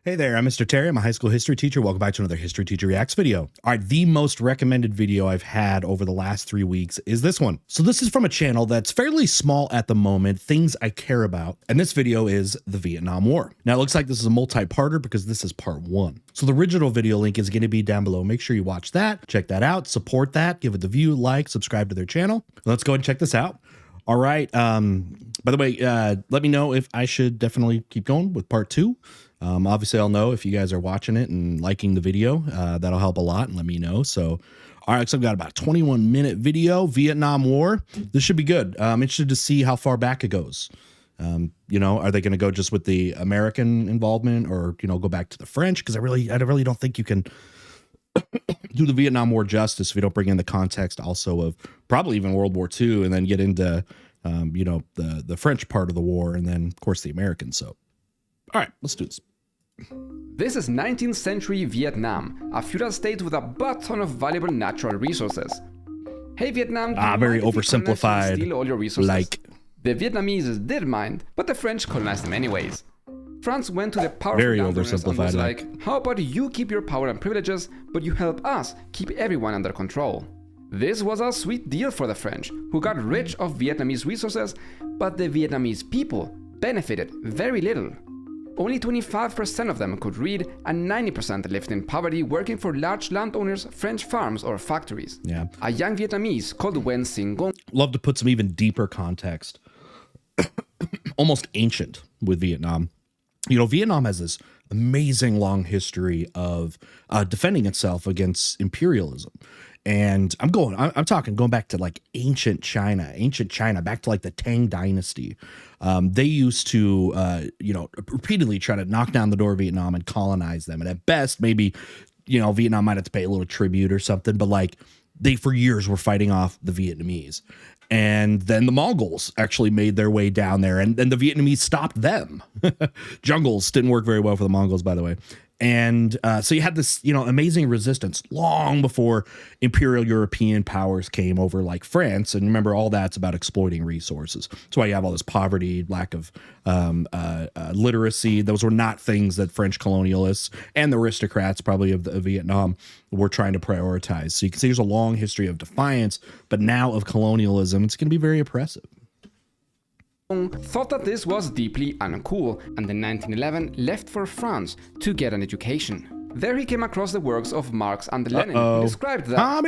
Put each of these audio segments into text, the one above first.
Hey there, I'm Mr. Terry. I'm a high school history teacher. Welcome back to another History Teacher Reacts video. All right, the most recommended video I've had over the last 3 weeks is this one. So this is from a channel that's fairly small at the moment, things I care about. And this video is the Vietnam War. Now it looks like this is a multi-parter because this is part 1. So the original video link is going to be down below. Make sure you watch that, check that out, support that, give it the view, like, subscribe to their channel. Let's go ahead and check this out. All right. By the way, let me know if I should definitely keep going with part 2. Obviously I'll know if you guys are watching it and liking the video. That'll help a lot, and let me know. So, all right, so I've got about a 21-minute video, Vietnam War. This should be good. I'm interested to see how far back it goes. You know, are they going to go just with the American involvement, or, you know, go back to the French? Because I really don't think you can do the Vietnam War justice if you don't bring in the context also of probably even World War II, and then get into, you know, the French part of the war, and then, of course, the Americans. So, all right, let's do this. This is 19th century Vietnam, a feudal state with a butt ton of valuable natural resources. Hey Vietnam, very oversimplified, steal all your resources? like. The Vietnamese did mind, but the French colonized them anyways. France went to the powerful Very landowners and was oversimplified, like, how about you keep your power and privileges, but you help us keep everyone under control? This was a sweet deal for the French, who got rich of Vietnamese resources, but the Vietnamese people benefited very little. Only 25% of them could read, and 90% lived in poverty working for large landowners, French farms, or factories. Yeah. A young Vietnamese called Nguyen Sinh Ngong Love to put some even deeper context, almost ancient, with Vietnam. You know, Vietnam has this amazing long history of defending itself against imperialism. And I'm talking going back to like ancient China, back to like the Tang dynasty. They used to, you know, repeatedly try to knock down the door of Vietnam and colonize them. And at best, maybe, you know, Vietnam might have to pay a little tribute or something, but like they for years were fighting off the Vietnamese. And then the Mongols actually made their way down there, and then the Vietnamese stopped them. Jungles didn't work very well for the Mongols, by the way. And so you had this, you know, amazing resistance long before imperial European powers came over, like France. And remember, all that's about exploiting resources. That's why you have all this poverty, lack of literacy. Those were not things that French colonialists and the aristocrats probably of Vietnam were trying to prioritize. So you can see there's a long history of defiance, but now of colonialism. It's going to be very oppressive. thought that this was deeply uncool, and in 1911 left for France to get an education. There he came across the works of Marx and Lenin, who described that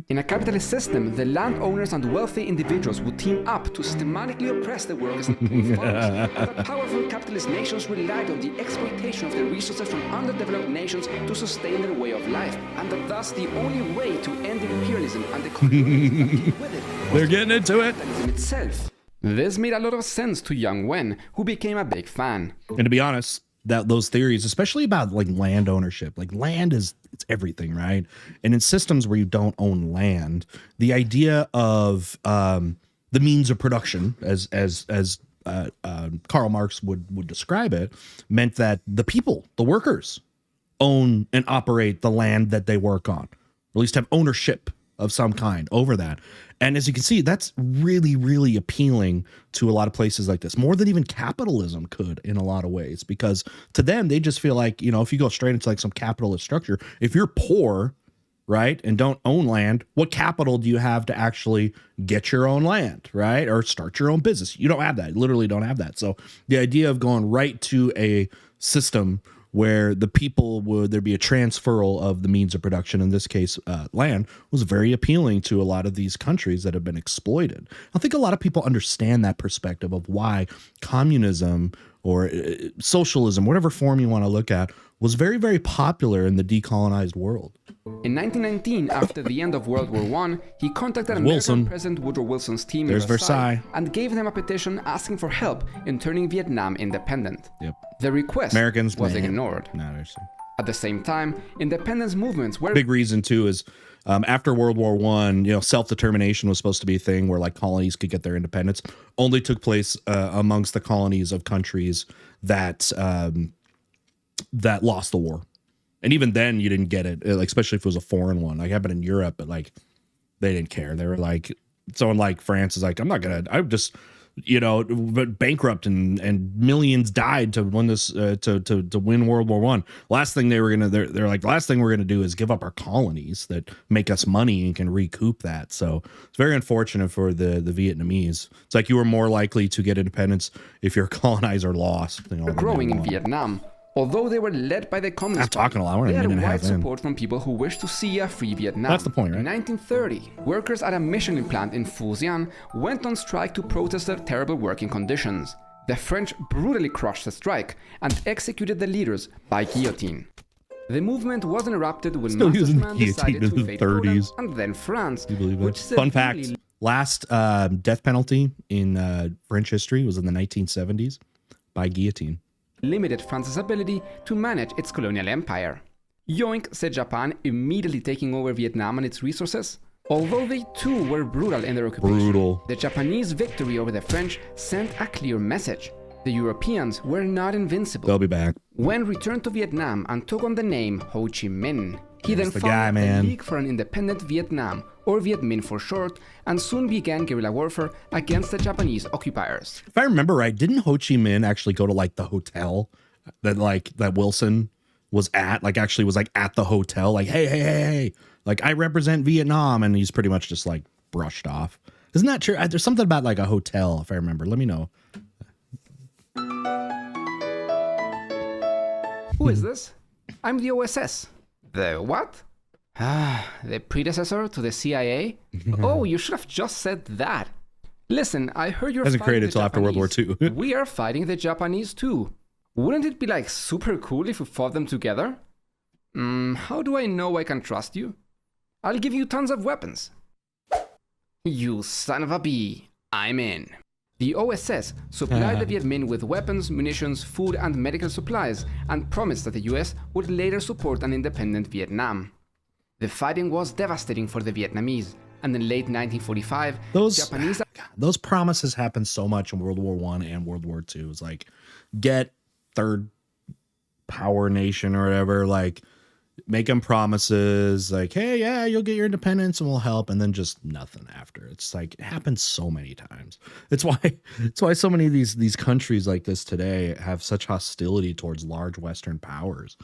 in a capitalist system, the landowners and wealthy individuals would team up to systematically oppress the workers and poor farmers. Other powerful capitalist nations relied on the exploitation of the resources from underdeveloped nations to sustain their way of life, and that thus the only way to end imperialism and the colonialism that came with it was They're getting into it. capitalism itself. This made a lot of sense to young Wen, who became a big fan. And to be honest, that those theories, especially about like land ownership, like land it's everything, right? And in systems where you don't own land, the idea of the means of production, as Karl Marx would describe it, meant that the people, the workers, own and operate the land that they work on, or at least have ownership of some kind over that. And as you can see, that's really, really appealing to a lot of places like this, more than even capitalism could in a lot of ways, because to them, they just feel like, you know, if you go straight into like some capitalist structure, if you're poor, right, and don't own land, what capital do you have to actually get your own land, right, or start your own business? You don't have that. You literally don't have that. So the idea of going right to a system where the people would, there'd be a transferal of the means of production, in this case, land, was very appealing to a lot of these countries that have been exploited. I think a lot of people understand that perspective of why communism or socialism, whatever form you want to look at, was very, very popular in the decolonized world. In 1919, after the end of World War I, he contacted American President Woodrow Wilson's team in Versailles and gave them a petition asking for help in turning Vietnam independent. The request was ignored. At the same time, independence movements were... Big reason, too, is after World War I, you know, self-determination was supposed to be a thing where, like, colonies could get their independence. Only took place amongst the colonies of countries that that lost the war. And even then, you didn't get it, like, especially if it was a foreign one. Like, it happened in Europe, but, like, they didn't care. They were like, someone like France is like, I'm just but bankrupt and millions died to win this to win World War I. Last thing they're like, the last thing we're gonna do is give up our colonies that make us money and can recoup that. So it's very unfortunate for the Vietnamese. It's like you were more likely to get independence if your colonizer lost. Growing in Vietnam. Although they were led by the Communist Party, they had wide support from people who wished to see a free Vietnam. That's the point, right? In 1930, workers at a Michelin plant in Fujian went on strike to protest their terrible working conditions. The French brutally crushed the strike and executed the leaders by guillotine. The movement was interrupted when Masterman decided to invade Poland and then France. You believe it? Fun fact, last death penalty in French history was in the 1970s by guillotine. Limited France's ability to manage its colonial empire. Yoink said Japan immediately taking over Vietnam and its resources. Although they too were brutal in their occupation, the Japanese victory over the French sent a clear message. The Europeans were not invincible. They'll be back. Wen returned to Vietnam and took on the name Ho Chi Minh. He then founded the League for an Independent Vietnam, or Viet Minh for short, and soon began guerrilla warfare against the Japanese occupiers. If I remember right, didn't Ho Chi Minh actually go to like the hotel that Wilson was at? Like actually was like at the hotel, like hey, like I represent Vietnam, and he's pretty much just like brushed off. Isn't that true? There's something about like a hotel, if I remember. Let me know. Who is this? I'm the OSS. The what? The predecessor to the CIA? Oh, you should have just said that. Listen, I heard you're fighting created until after World War II. We are fighting the Japanese too. Wouldn't it be like super cool if we fought them together? How do I know I can trust you? I'll give you tons of weapons. You son of a bee. I'm in. The OSS supplied the Viet Minh with weapons, munitions, food, and medical supplies, and promised that the US would later support an independent Vietnam. The fighting was devastating for the Vietnamese, and in late 1945, those promises happened so much in World War I and World War II. It's like, get third power nation or whatever, like, make them promises like, hey, yeah, you'll get your independence and we'll help, and then just nothing after. It's like, it happens so many times. It's why so many of these countries like this today have such hostility towards large Western powers.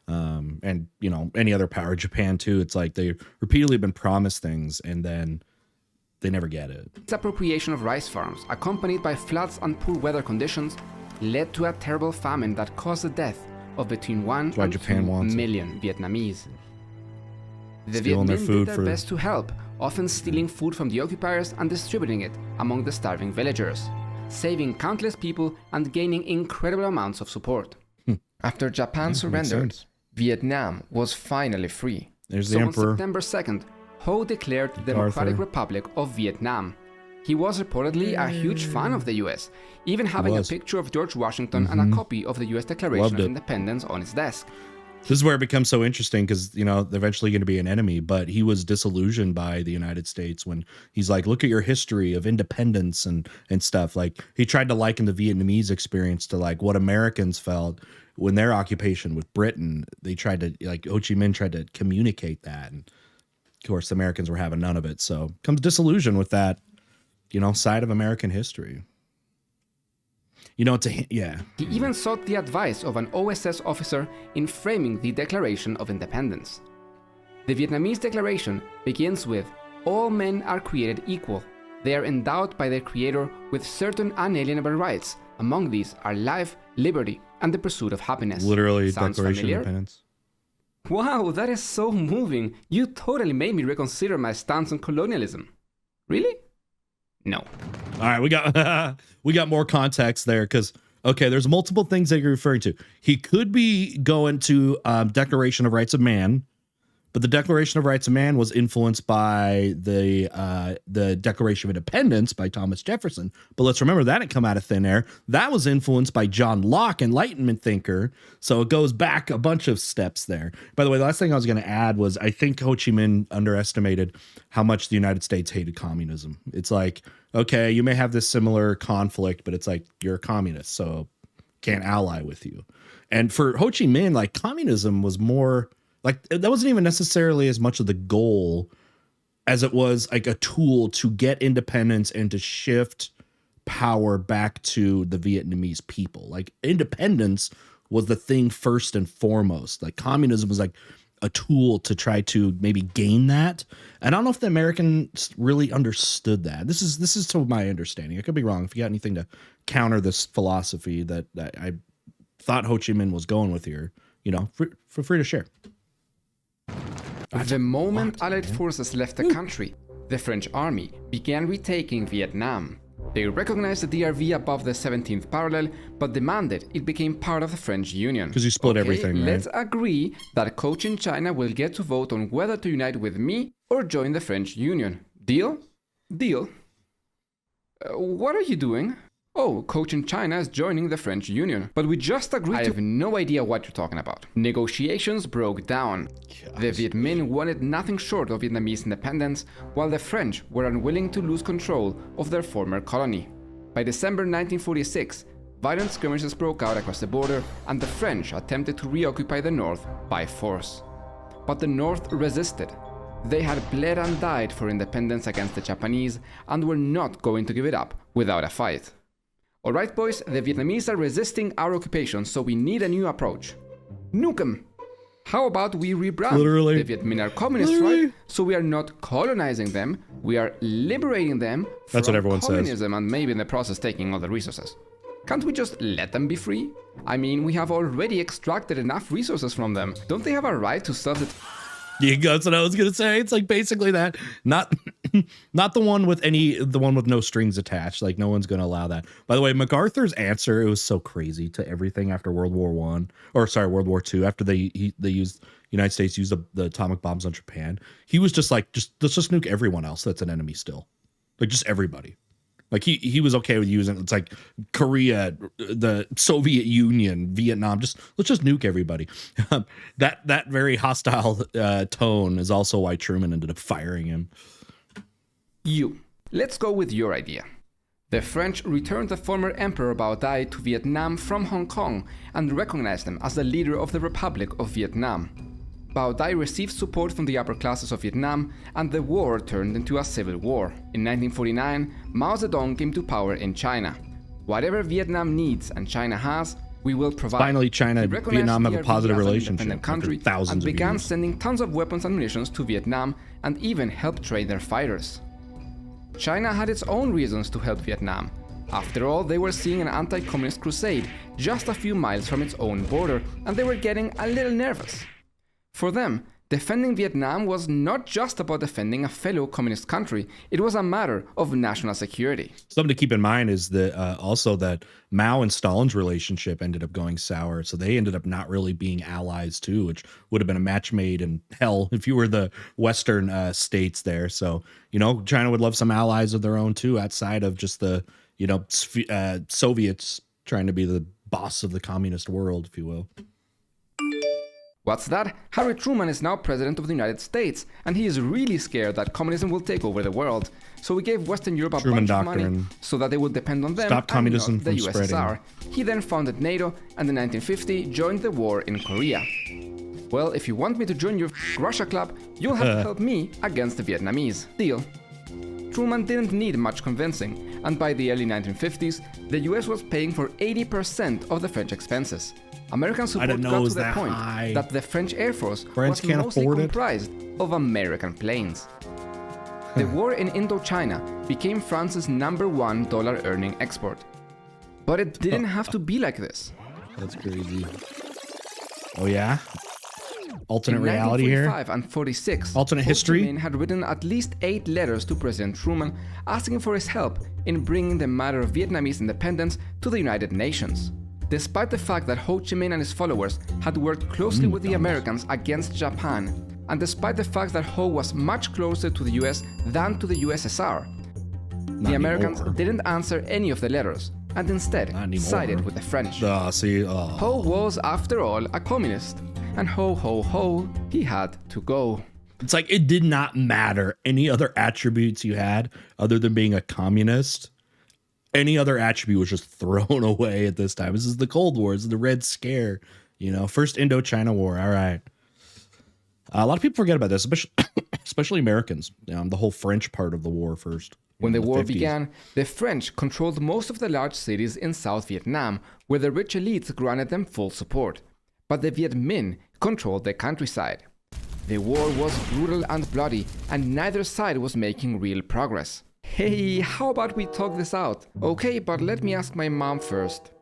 And any other power, Japan too. It's like they repeatedly been promised things and then they never get it. Its appropriation of rice farms, accompanied by floods and poor weather conditions, led to a terrible famine that caused the death of between 1 and 2 million Vietnamese. The Viet Minh did their best to help, often stealing food from the occupiers and distributing it among the starving villagers, saving countless people and gaining incredible amounts of support. After Japan surrendered, Vietnam was finally free. There's the Emperor. On September 2nd, Ho declared the Democratic Republic of Vietnam. He was reportedly a huge fan of the US, even having a picture of George Washington and a copy of the US Declaration of Independence on his desk. This is where it becomes so interesting because, they're eventually going to be an enemy, but he was disillusioned by the United States when he's like, look at your history of independence and stuff. Like, he tried to liken the Vietnamese experience to like what Americans felt when their occupation with Britain. They tried to, like, Ho Chi Minh tried to communicate that. And of course, the Americans were having none of it. So comes disillusion with that, side of American history. He even sought the advice of an OSS officer in framing the Declaration of Independence. The Vietnamese Declaration begins with, all men are created equal. They are endowed by their creator with certain unalienable rights. Among these are life, liberty, and the pursuit of happiness. Literally, Sounds Declaration familiar? of Independence. Wow, that is so moving. You totally made me reconsider my stance on colonialism. Really? No. All right, we got more context there because there's multiple things that you're referring to. He could be going to Declaration of Rights of Man, but the Declaration of Rights of Man was influenced by the Declaration of Independence by Thomas Jefferson. But let's remember that didn't come out of thin air. That was influenced by John Locke, Enlightenment thinker. So it goes back a bunch of steps there. By the way, the last thing I was going to add was I think Ho Chi Minh underestimated how much the United States hated communism. It's like, okay, you may have this similar conflict, but it's like you're a communist, so can't ally with you. And for Ho Chi Minh, like, communism was more like, that wasn't even necessarily as much of the goal as it was like a tool to get independence and to shift power back to the Vietnamese people. Like independence was the thing first and foremost. Like communism was like a tool to try to maybe gain that. And I don't know if the Americans really understood that. This is to my understanding. I could be wrong. If you got anything to counter this philosophy that I thought Ho Chi Minh was going with here, you know, feel free to share. The moment Allied forces left the country, the French army began retaking Vietnam. They recognized the DRV above the 17th parallel, but demanded it became part of the French Union. Because you split everything, right? Let's agree that Cochin China will get to vote on whether to unite with me or join the French Union. Deal? Deal. What are you doing? Oh, Cochin China is joining the French Union. But we just agreed I have no idea what you're talking about. Negotiations broke down. The Viet Minh wanted nothing short of Vietnamese independence, while the French were unwilling to lose control of their former colony. By December 1946, violent skirmishes broke out across the border, and the French attempted to reoccupy the north by force. But the north resisted. They had bled and died for independence against the Japanese, and were not going to give it up without a fight. Alright boys, the Vietnamese are resisting our occupation, so we need a new approach. Nuke 'em! How about we rebrand? Literally. The Viet Minh are communists, right? So we are not colonizing them, we are liberating them That's from what everyone communism and maybe in the process taking all the resources. Can't we just let them be free? I mean, we have already extracted enough resources from them. Don't they have a right to self? Yeah, that's what I was gonna say. It's like basically that. Not the one with no strings attached. Like no one's gonna allow that. By the way, MacArthur's answer, it was so crazy to everything after World War World War II, after they used United States used the atomic bombs on Japan. He was just like, let's just nuke everyone else that's an enemy still. Like just everybody. Like he was okay with using, it's like Korea, the Soviet Union, Vietnam. Let's just nuke everybody. That very hostile tone is also why Truman ended up firing him. Let's go with your idea. The French returned the former Emperor Bao Dai to Vietnam from Hong Kong and recognized him as the leader of the Republic of Vietnam. Bao Dai received support from the upper classes of Vietnam, and the war turned into a civil war. In 1949, Mao Zedong came to power in China. Whatever Vietnam needs and China has, we will provide. Finally, China and Vietnam have a positive relationship country thousands and began of years. sending tons of weapons and munitions to Vietnam and even helped train their fighters. China had its own reasons to help Vietnam. After all, they were seeing an anti-communist crusade just a few miles from its own border, and they were getting a little nervous. For them, defending Vietnam was not just about defending a fellow communist country, it was a matter of national security. Something to keep in mind is that also that Mao and Stalin's relationship ended up going sour, so they ended up not really being allies too, which would have been a match made in hell if you were the Western states there. So, you know, China would love some allies of their own too, outside of just the, you know, Soviets trying to be the boss of the communist world, if you will. What's that? Harry Truman is now president of the United States, and he is really scared that communism will take over the world. So he gave Western Europe a bunch of money so that they would depend on them. Stop communism and not the from USSR. spreading. He then founded NATO, and in 1950 joined the war in Korea. Well, if you want me to join your Russia club, you'll have to help me against the Vietnamese. Deal. Truman didn't need much convincing, and by the early 1950s, the US was paying for 80% of the French expenses. American support got to the point that the French Air Force was mostly comprised of American planes. The war in Indochina became France's #1 dollar-earning export. But it didn't have to be like this. That's crazy. Oh yeah? Alternate reality here? In 1945 and 46, alternate history? Ho Chi Minh had written at least 8 letters to President Truman asking for his help in bringing the matter of Vietnamese independence to the United Nations. Despite the fact that Ho Chi Minh and his followers had worked closely with the Americans against Japan, and despite the fact that Ho was much closer to the US than to the USSR, the Americans didn't answer any of the letters, and instead sided with the French. Ho was, after all, a communist, and ho, he had to go. It's like it did not matter any other attributes you had other than being a communist. Any other attribute was just thrown away at this time. This is the Cold War. This is the Red Scare. You know, first Indochina War. All right. A lot of people forget about this, especially Americans. The whole French part of the war first. When the war 50s. began, the French controlled most of the large cities in South Vietnam, where the rich elites granted them full support. But the Viet Minh controlled the countryside. The war was brutal and bloody, and neither side was making real progress. Hey, how about we talk this out? Okay, but let me ask my mom first.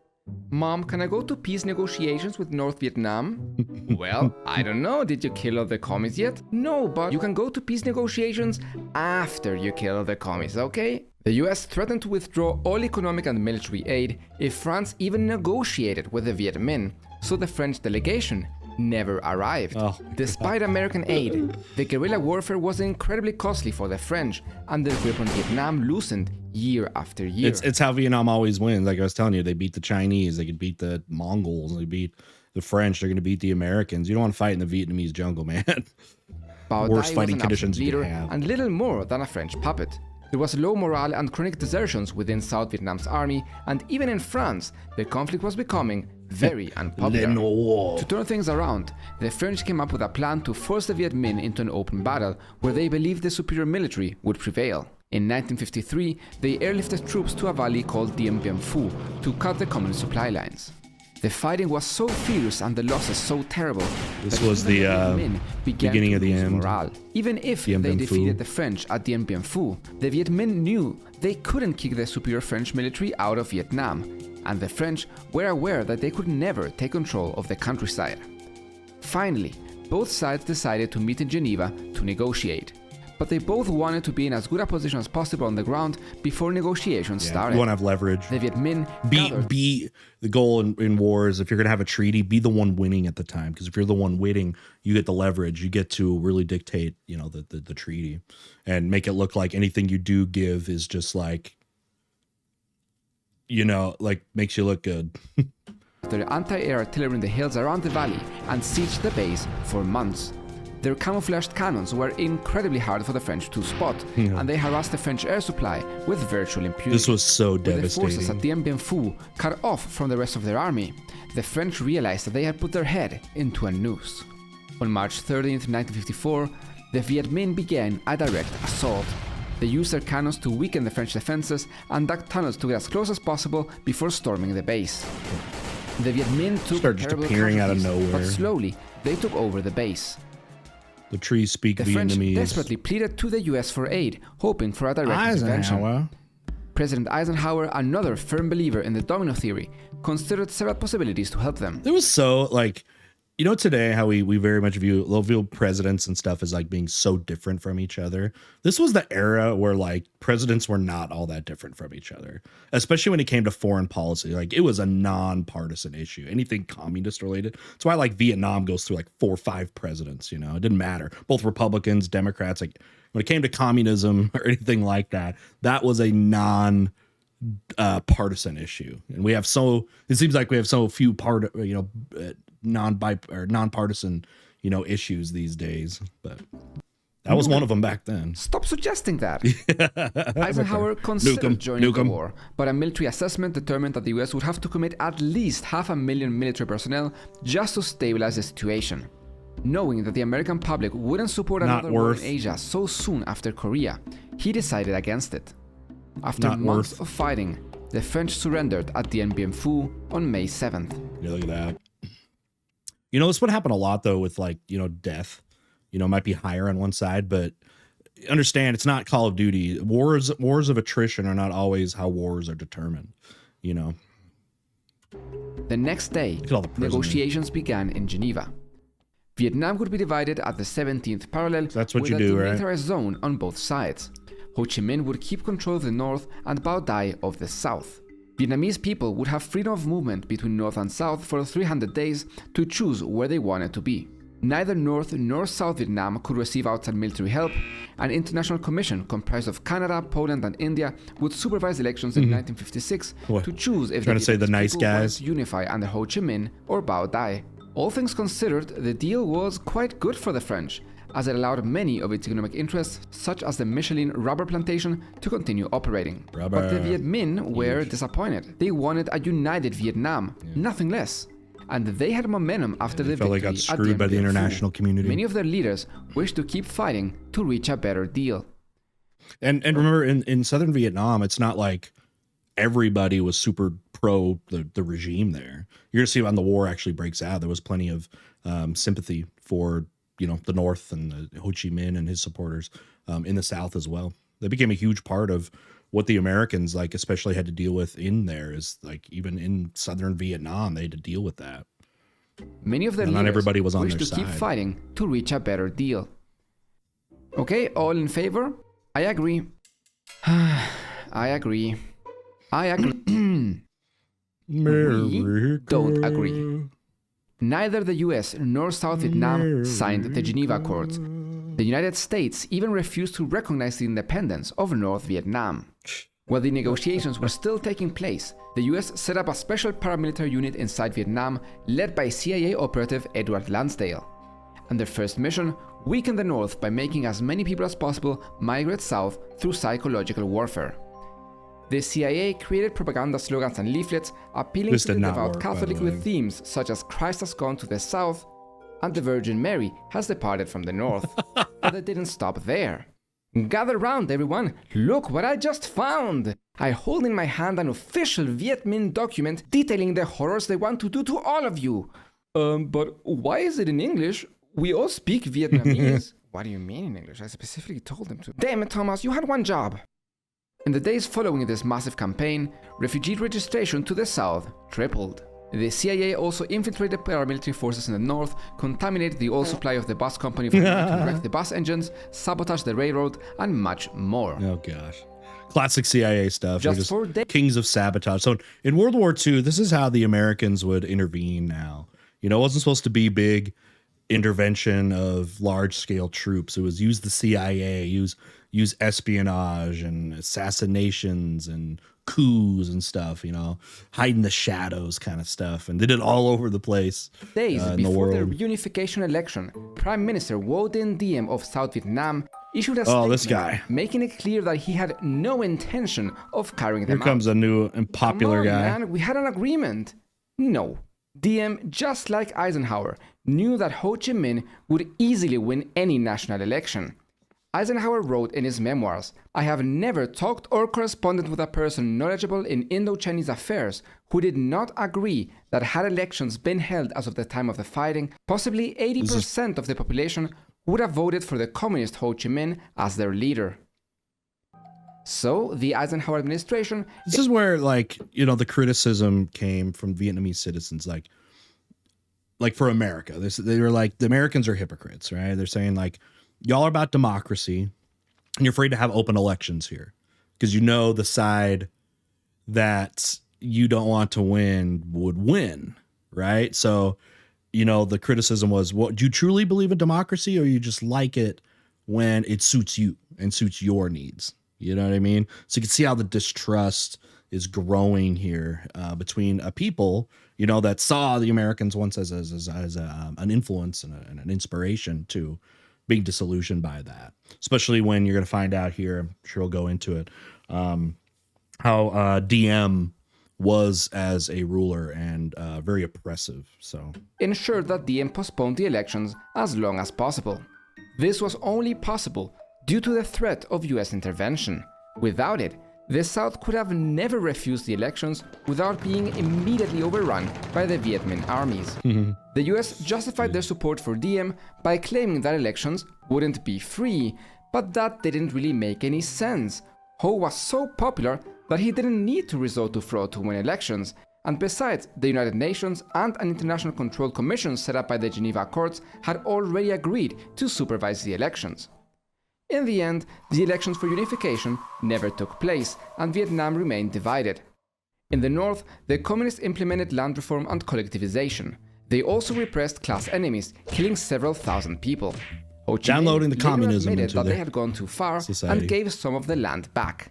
Mom, can I go to peace negotiations with North Vietnam? Well, I don't know, did you kill all the commies yet? No, but you can go to peace negotiations after you kill the commies, okay? The US threatened to withdraw all economic and military aid if France even negotiated with the Viet Minh, so the French delegation never arrived. Despite American aid, the guerrilla warfare was incredibly costly for the French, and their grip on Vietnam loosened year after year. It's how Vietnam always wins. Like I was telling you, they beat the Chinese, they could beat the Mongols, they beat the French, they're going to beat the Americans. You don't want to fight in the Vietnamese jungle, man. Worst fighting conditions you can have. And little more than a French puppet. There was low morale and chronic desertions within South Vietnam's army, and even in France, the conflict was becoming very unpopular. To turn things around, the French came up with a plan to force the Viet Minh into an open battle where they believed the superior military would prevail. In 1953, they airlifted troops to a valley called Diem to cut the communist supply lines. The fighting was so fierce and the losses so terrible. This was the beginning of the end. Morale. Even if they defeated the French at Dien Bien Phu, the Viet Minh knew they couldn't kick the superior French military out of Vietnam, and the French were aware that they could never take control of the countryside. Finally, both sides decided to meet in Geneva to negotiate. But they both wanted to be in as good a position as possible on the ground before negotiations started. You want to have leverage. The Viet Minh be the goal in wars. If you're going to have a treaty, be the one winning at the time. Because if you're the one winning, you get the leverage. You get to really dictate, the treaty, and make it look like anything you do give is just like, makes you look good. Their anti-air artillery in the hills around the valley and sieged the base for months. Their camouflaged cannons were incredibly hard for the French to spot, and they harassed the French air supply with virtual impunity. This was so devastating. With the forces at Dien Bien Phu cut off from the rest of their army, the French realized that they had put their head into a noose. On March 13th, 1954, the Viet Minh began a direct assault. They used their cannons to weaken the French defenses and dug tunnels to get as close as possible before storming the base. The Viet Minh took terrible appearing out of casualties, nowhere. but slowly they took over the base. The trees speak the Vietnamese. French desperately pleaded to the US for aid, hoping for a direct intervention. President Eisenhower, another firm believer in the domino theory, considered several possibilities to help them. It was so, today how we very much view presidents and stuff as like being so different from each other. This was the era where presidents were not all that different from each other, especially when it came to foreign policy. It was a non-partisan issue, anything communist related. That's why Vietnam goes through 4 or 5 presidents, it didn't matter. Both Republicans, Democrats, when it came to communism or anything like that, that was a partisan issue. And it seems like we have so few nonpartisan issues these days, but that was one of them back then. Stop suggesting that. Eisenhower considered joining the war, but a military assessment determined that the US would have to commit at least 500,000 military personnel just to stabilize the situation. Knowing that the American public wouldn't support another war in Asia so soon after Korea, he decided against it. After months of fighting, the French surrendered at Dien Bien Phu on May 7th. Yeah, look at that. This would happen a lot though with death. Might be higher on one side, but understand it's not Call of Duty. Wars of attrition are not always how wars are determined. The next day, negotiations began in Geneva. Vietnam would be divided at the 17th parallel so that's what with you do, right? a demilitarized zone on both sides. Ho Chi Minh would keep control of the north and Bao Dai of the south. Vietnamese people would have freedom of movement between north and south for 300 days to choose where they wanted to be. Neither North nor South Vietnam could receive outside military help. An international commission comprised of Canada, Poland, and India would supervise elections in 1956 to choose if the nice guys wanted to unify under Ho Chi Minh or Bao Dai. All things considered, the deal was quite good for the French, as it allowed many of its economic interests, such as the Michelin rubber plantation, to continue operating. But the Viet Minh were disappointed. They wanted a united Vietnam, nothing less. And they had momentum after the victory they got screwed by the international community. Many of their leaders wished to keep fighting to reach a better deal. And remember, in southern Vietnam, it's not like everybody was super pro the regime there. You're gonna see when the war actually breaks out, there was plenty of sympathy for the North and Ho Chi Minh and his supporters in the South as well. They became a huge part of what the Americans especially had to deal with in there. Is even in southern Vietnam, they had to deal with that. Many of them not everybody was on their wished to keep fighting to reach a better deal. Okay, all in favor? I agree. I agree. We don't agree. Neither the US nor South Vietnam signed the Geneva Accords. The United States even refused to recognize the independence of North Vietnam. While the negotiations were still taking place, the US set up a special paramilitary unit inside Vietnam led by CIA operative Edward Lansdale. And their first mission weakened the North by making as many people as possible migrate south through psychological warfare. The CIA created propaganda slogans and leaflets appealing to the devout Catholic with themes such as Christ has gone to the south and the Virgin Mary has departed from the north. But they didn't stop there. Gather round, everyone. Look what I just found. I hold in my hand an official Viet Minh document detailing the horrors they want to do to all of you. But why is it in English? We all speak Vietnamese. What do you mean in English? I specifically told them to. Damn it, Thomas, you had one job. In the days following this massive campaign, refugee registration to the south tripled. The CIA also infiltrated paramilitary forces in the north, contaminated the oil supply of the bus company to wreck the bus engines, sabotage the railroad, and much more. Oh gosh. Classic CIA stuff. Just for kings of sabotage. So in World War II, this is how the Americans would intervene now. It wasn't supposed to be big intervention of large-scale troops. It was use the CIA, use espionage and assassinations and coups and stuff, hide in the shadows kind of stuff. And did it all over the place. Days before the reunification election, Prime Minister Diem of South Vietnam issued a statement making it clear that he had no intention of carrying them out. Here comes a new and popular guy. Man, we had an agreement. No. Diem, just like Eisenhower, knew that Ho Chi Minh would easily win any national election. Eisenhower wrote in his memoirs, "I have never talked or corresponded with a person knowledgeable in Indo-Chinese affairs who did not agree that had elections been held as of the time of the fighting, possibly 80% of the population would have voted for the communist Ho Chi Minh as their leader." So, the Eisenhower administration... This is where, the criticism came from Vietnamese citizens, like for America. They were like, the Americans are hypocrites, right? They're saying, y'all are about democracy, and you're afraid to have open elections here because the side that you don't want to win would win, right? So, the criticism was, do you truly believe in democracy, or you just like it when it suits you and suits your needs? You know what I mean? So you can see how the distrust is growing here between a people, that saw the Americans once as an influence and an inspiration to being disillusioned by that. Especially when you're going to find out here, I'm sure we'll go into it, how Diem was as a ruler and very oppressive. So ensured that Diem postponed the elections as long as possible. This was only possible due to the threat of US intervention. Without it, the South could have never refused the elections without being immediately overrun by the Viet Minh armies. The US justified their support for Diem by claiming that elections wouldn't be free, but that didn't really make any sense. Ho was so popular that he didn't need to resort to fraud to win elections, and besides, the United Nations and an international control commission set up by the Geneva Accords had already agreed to supervise the elections. In the end, the elections for unification never took place, and Vietnam remained divided. In the north, the communists implemented land reform and collectivization. They also repressed class enemies, killing several thousand people. Ho Chi Downloading Minh the communism admitted into that they had gone too far society. and gave some of the land back.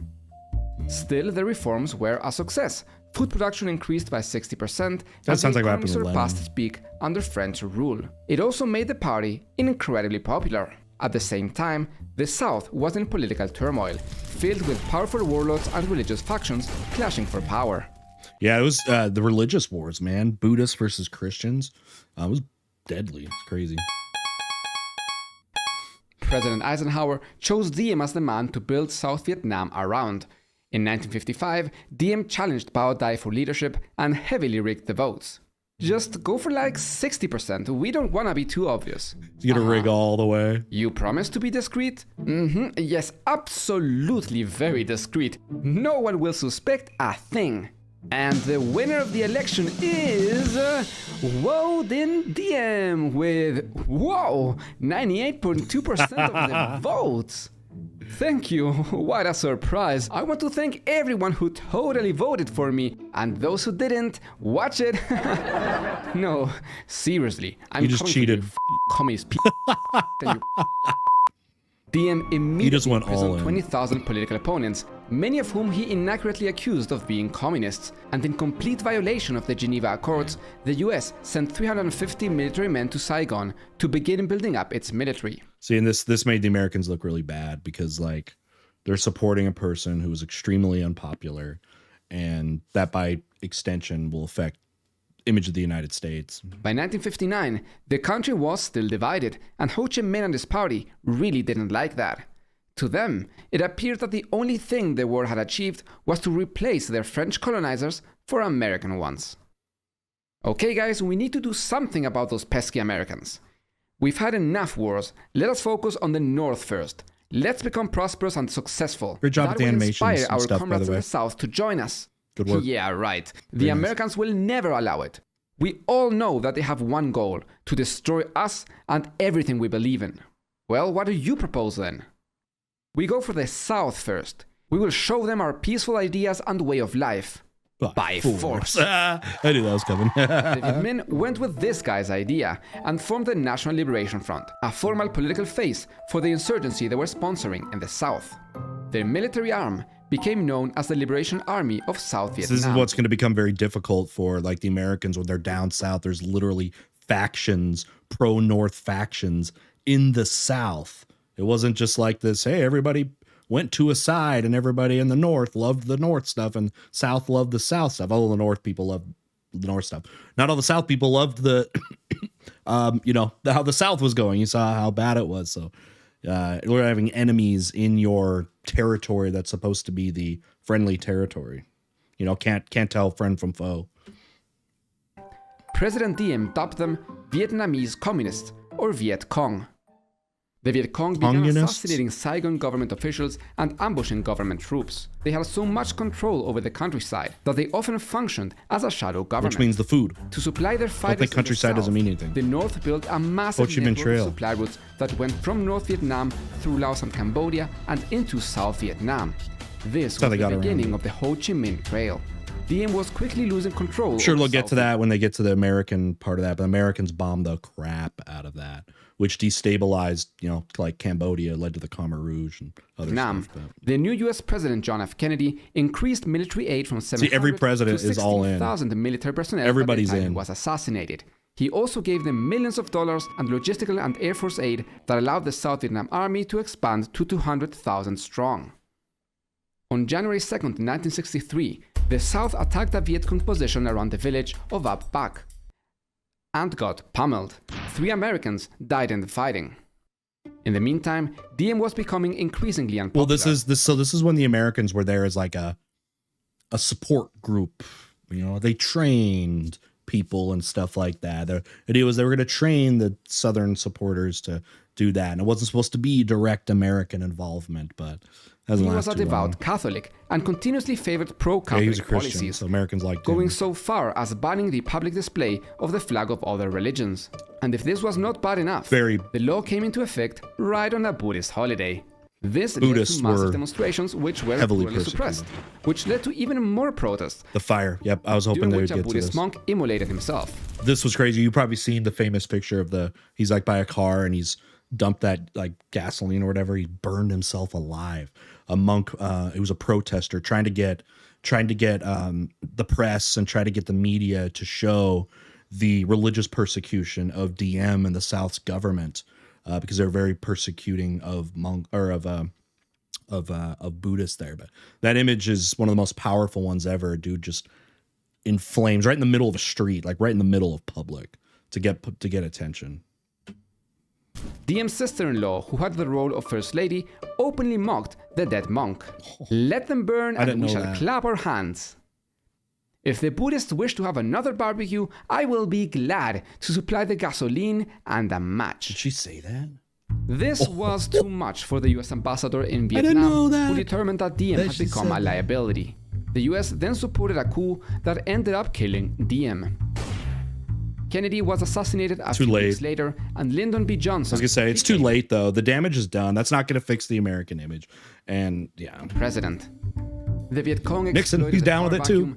Still, the reforms were a success. Food production increased by 60%, that sounds like what happened surpassed its peak under French rule. It also made the party incredibly popular. At the same time, the South was in political turmoil, filled with powerful warlords and religious factions clashing for power. Yeah, it was the religious wars, man. Buddhists versus Christians. It was deadly. It's crazy. President Eisenhower chose Diem as the man to build South Vietnam around. In 1955, Diem challenged Bao Dai for leadership and heavily rigged the votes. Just go for like 60%, we don't wanna be too obvious. You gonna rig all the way? You promise to be discreet? Yes, absolutely very discreet. No one will suspect a thing. And the winner of the election is Diem with, 98.2% of the votes. Thank you, what a surprise. I want to thank everyone who totally voted for me, and those who didn't, watch it. No, seriously, I'm you just cheated. Communist Diem immediately imprisoned 20,000 political opponents, many of whom he inaccurately accused of being communists, and in complete violation of the Geneva Accords, the US sent 350 military men to Saigon to begin building up its military. See, and this made the Americans look really bad because, like, they're supporting a person who was extremely unpopular, and that by extension will affect image of the United States. By 1959, the country was still divided, and Ho Chi Minh and his party really didn't like that. To them, it appeared that the only thing the war had achieved was to replace their French colonizers for American ones. Okay guys, we need to do something about those pesky Americans. We've had enough wars, let us focus on the North first. Let's become prosperous and successful. Great job with the animations inspire our and stuff, comrades by the in way. the South to join us. Good work. Yeah, right. The Very nice. Americans will never allow it. We all know that they have one goal, to destroy us and everything we believe in. Well, what do you propose then? We go for the South first. We will show them our peaceful ideas and way of life. By force. I knew that was coming. The Viet Minh went with this guy's idea and formed the National Liberation Front, a formal political face for the insurgency they were sponsoring in the South. Their military arm became known as the Liberation Army of South Vietnam. This is what's going to become very difficult for, like, the Americans when they're down south. There's literally factions, pro-North factions in the South. It wasn't just like this, hey, everybody went to a side and everybody in the North loved the North stuff and South loved the South stuff. All the North people loved the North stuff. Not all the South people loved the, how the South was going. You saw how bad it was. So we're having enemies in your territory that's supposed to be the friendly territory. Can't tell friend from foe. President Diem dubbed them Vietnamese Communists, or Viet Cong. The Viet Cong began assassinating Saigon government officials and ambushing government troops. They had so much control over the countryside that they often functioned as a shadow government. Which means the food. To supply their fighters the countryside in the South, doesn't mean anything. The North built a massive Ho Chi Minh network Trail. of supply routes that went from North Vietnam through Laos and Cambodia and into South Vietnam. This was the beginning of the Ho Chi Minh Trail. Diem was quickly losing control. Sure, they'll get to that when they get to the American part of that, but the Americans bombed the crap out of that, which destabilized, like Cambodia, led to the Khmer Rouge and other stuff. The new U.S. President John F. Kennedy increased military aid from 700 every president to is all in. 16,000 military personnel. Everybody's by the time in. He was assassinated. He also gave them millions of dollars and logistical and air force aid that allowed the South Vietnam Army to expand to 200,000 strong. On January 2nd, 1963, the South attacked a Viet Cong position around the village of Ap Bac and got pummeled. 3 Americans died in the fighting. In the meantime, Diem was becoming increasingly unpopular. Well, this is when the Americans were there as like a support group. They trained people and stuff like that. The idea was they were going to train the Southern supporters to do that, and it wasn't supposed to be direct American involvement, but he was a devout Catholic and continuously favored pro-Catholic he was a Christian, policies, so Americans liked him. going so far as banning the public display of the flag of other religions. And if this was not bad enough, the law came into effect right on a Buddhist holiday. This Buddhists led to massive were demonstrations which were heavily cruelly suppressed, which led to even more protests. The fire. Yep, I was hoping they would get to this. During which a Buddhist monk immolated himself. This was crazy. You've probably seen the famous picture of he's like by a car and he's dumped that like gasoline or whatever. He burned himself alive. A monk, it was a protester trying to get the press and try to get the media to show the religious persecution of Diem and the South's government, because they're very persecuting of Buddhists there. But that image is one of the most powerful ones ever. A dude just in flames right in the middle of a street, like right in the middle of public, to get attention. Diem's sister-in-law, who had the role of First Lady, openly mocked the dead monk. Let them burn and we shall clap our hands. If the Buddhists wish to have another barbecue, I will be glad to supply the gasoline and a match. Did she say that? This was too much for the US ambassador in Vietnam, who determined that Diem had become a liability. The US then supported a coup that ended up killing Diem. Kennedy was assassinated a few weeks later, and Lyndon B. Johnson... I was going to say, it's too late, though. The damage is done. That's not going to fix the American image. And, yeah. President. The Viet Cong Nixon, he's down with it, too.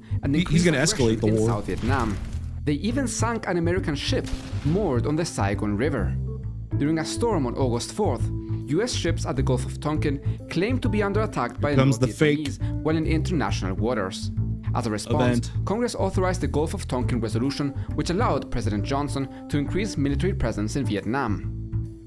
He's going to escalate the war. In South Vietnam. They even sank an American ship moored on the Saigon River. During a storm on August 4th, US ships at the Gulf of Tonkin claimed to be under attack by the North Vietnamese while in international waters. As a response, Congress authorized the Gulf of Tonkin Resolution, which allowed President Johnson to increase military presence in Vietnam.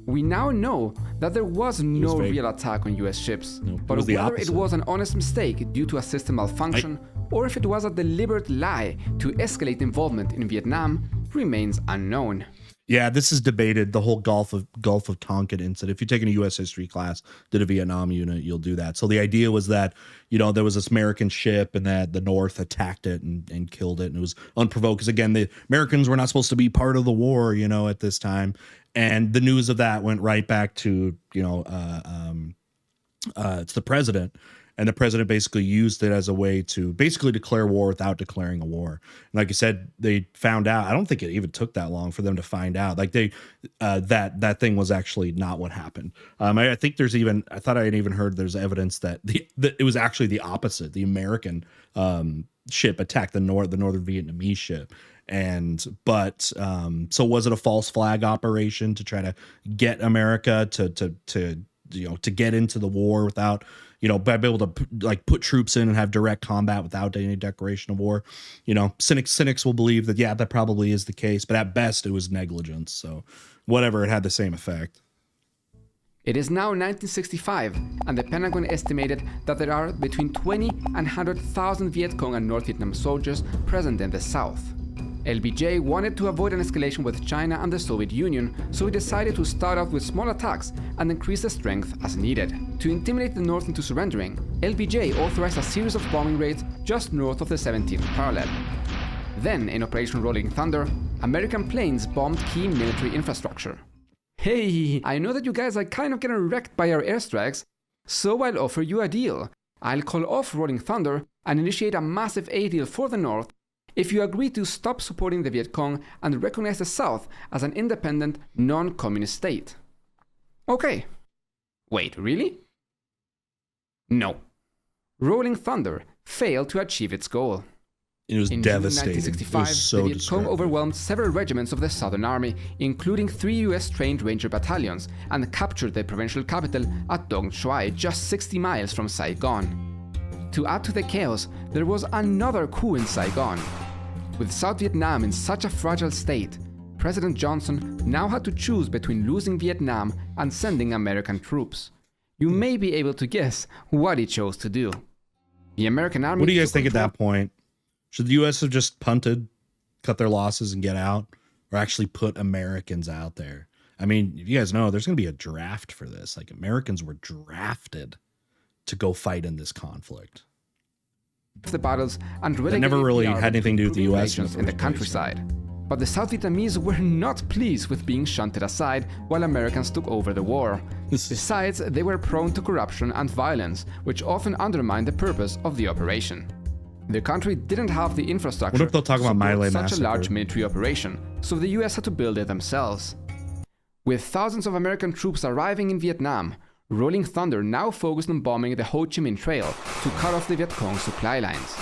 We now know that there was no real attack on US ships, but whether it was an honest mistake due to a system malfunction or if it was a deliberate lie to escalate involvement in Vietnam remains unknown. Yeah, this is debated, the whole Gulf of Tonkin incident. If you're taking a U.S. history class, did a Vietnam unit, you'll do that. So the idea was that, there was this American ship and that the North attacked it and killed it. And it was unprovoked because, again, the Americans were not supposed to be part of the war, at this time. And the news of that went right back to, it's the president. And the president basically used it as a way to basically declare war without declaring a war. And like I said, they found out. I don't think it even took that long for them to find out. Like that thing was actually not what happened. I think I thought I had even heard there's evidence that it was actually the opposite. The American ship attacked the Northern Vietnamese ship. So was it a false flag operation to try to get America to get into the war without, by being able to put troops in and have direct combat without any declaration of war? Cynics will believe that, yeah, that probably is the case, but at best it was negligence. So whatever, it had the same effect. It is now 1965, and the Pentagon estimated that there are between 20 and 100,000 Viet Cong and North Vietnam soldiers present in the South. LBJ wanted to avoid an escalation with China and the Soviet Union, so he decided to start off with small attacks and increase the strength as needed. To intimidate the North into surrendering, LBJ authorized a series of bombing raids just north of the 17th parallel. Then, in Operation Rolling Thunder, American planes bombed key military infrastructure. Hey, I know that you guys are kind of getting wrecked by our airstrikes, so I'll offer you a deal. I'll call off Rolling Thunder and initiate a massive aid deal for the North if you agree to stop supporting the Viet Cong and recognize the South as an independent, non-communist state. Okay. Wait, really? No. Rolling Thunder failed to achieve its goal. It was devastating. In June 1965, the Viet Cong overwhelmed several regiments of the Southern Army, including 3 US-trained Ranger battalions, and captured the provincial capital at WWII, just 60 miles from Saigon. To add to the chaos, there was another coup in Saigon. With South Vietnam in such a fragile state, President Johnson now had to choose between losing Vietnam and sending American troops. You may be able to guess what he chose to do. The American army... What do you guys think at that point? Should the U.S. have just punted, cut their losses and get out? Or actually put Americans out there? I mean, you guys know there's going to be a draft for this. Like, Americans were drafted to go fight in this conflict. The battles and that never really had anything to do with the U.S. in the countryside. But the South Vietnamese were not pleased with being shunted aside while Americans took over the war. Besides, they were prone to corruption and violence, which often undermined the purpose of the operation. The country didn't have the infrastructure what if they'll talk about to support such a large military operation, so the US had to build it themselves. With thousands of American troops arriving in Vietnam, Rolling Thunder now focused on bombing the Ho Chi Minh Trail to cut off the Viet Cong supply lines.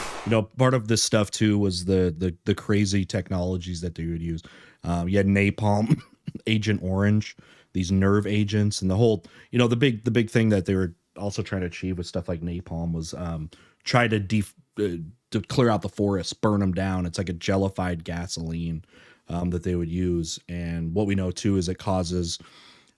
Part of this stuff too was the crazy technologies that they would use. You had napalm, Agent Orange, these nerve agents, and the whole, the big thing that they were also trying to achieve with stuff like napalm was try to clear out the forests, burn them down. It's like a jellified gasoline that they would use. And what we know too is it causes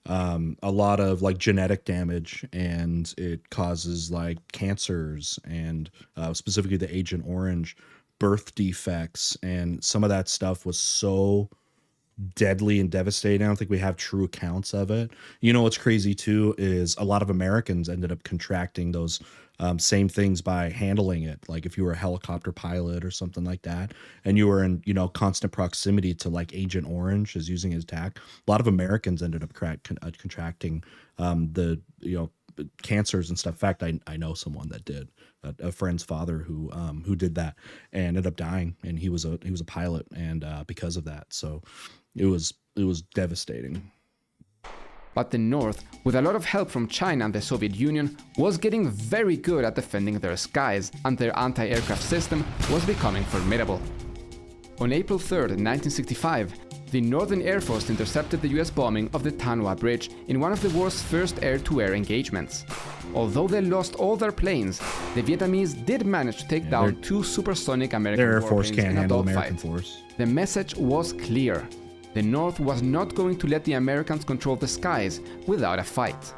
a lot of like genetic damage, and it causes like cancers and specifically the Agent Orange, birth defects, and some of that stuff was so deadly and devastating. I don't think we have true accounts of it. You know what's crazy too is a lot of Americans ended up contracting those same things by handling it. Like if you were a helicopter pilot or something like that, and you were in, you know, constant proximity to like Agent Orange is using his attack, a lot of Americans ended up contracting the, you know, cancers and stuff. In fact, I know someone that did, a friend's father who did that and ended up dying, and he was a pilot, and because of that, so it was devastating. But the North, with a lot of help from China and the Soviet Union, was getting very good at defending their skies, and their anti-aircraft system was becoming formidable. On April 3rd, 1965, the Northern Air Force intercepted the US bombing of the Tan Hoa Bridge in one of the war's first air-to-air engagements. Although they lost all their planes, the Vietnamese did manage to take down 2 supersonic American Air Force warplanes can't in a handle dogfight. American force. The message was clear. The North was not going to let the Americans control the skies without a fight.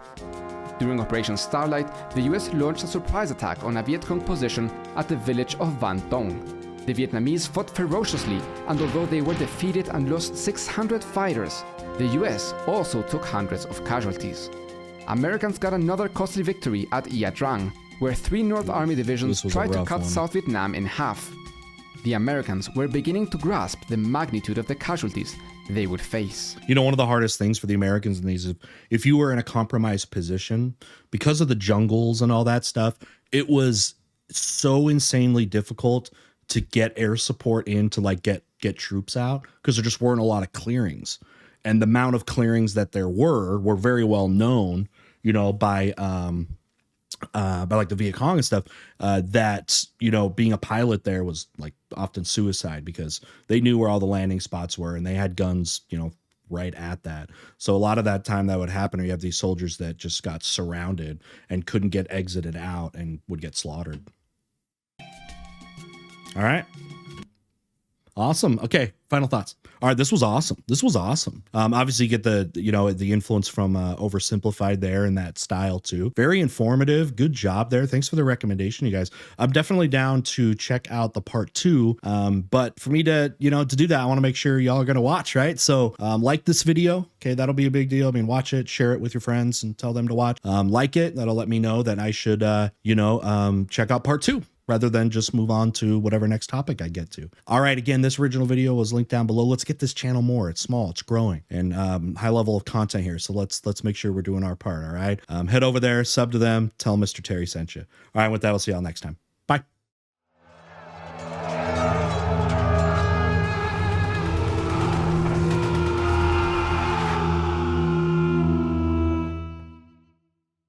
During Operation Starlight, the US launched a surprise attack on a Viet Cong position at the village of Van Tong. The Vietnamese fought ferociously, and although they were defeated and lost 600 fighters, the US also took hundreds of casualties. Americans got another costly victory at Ia Drang, where 3 North Army divisions tried to cut South Vietnam in half. The Americans were beginning to grasp the magnitude of the casualties they would face. You know, one of the hardest things for the Americans in these is if you were in a compromised position, because of the jungles and all that stuff, it was so insanely difficult to get air support in to like get troops out, because there just weren't a lot of clearings. And the amount of clearings that there were very well known, you know, by like the Viet Cong and stuff, that, you know, being a pilot there was like often suicide, because they knew where all the landing spots were and they had guns, you know, right at that. So a lot of that time that would happen, or you have these soldiers that just got surrounded and couldn't get exited out and would get slaughtered. All right. Awesome. Okay. Final thoughts. All right. This was awesome. This was awesome. Obviously you get the, you know, the influence from Oversimplified there in that style too. Very informative. Good job there. Thanks for the recommendation, you guys. I'm definitely down to check out the part 2. But for me to, you know, to do that, I want to make sure y'all are going to watch, right? So like this video. Okay. That'll be a big deal. I mean, watch it, share it with your friends and tell them to watch. Like it. That'll let me know that I should, you know, check out part 2. Rather than just move on to whatever next topic I get to. All right, again, this original video was linked down below. Let's get this channel more. It's small, it's growing, and high level of content here. So let's make sure we're doing our part, all right? Head over there, sub to them, tell Mr. Terry sent you. All right, with that, we'll see y'all next time. Bye.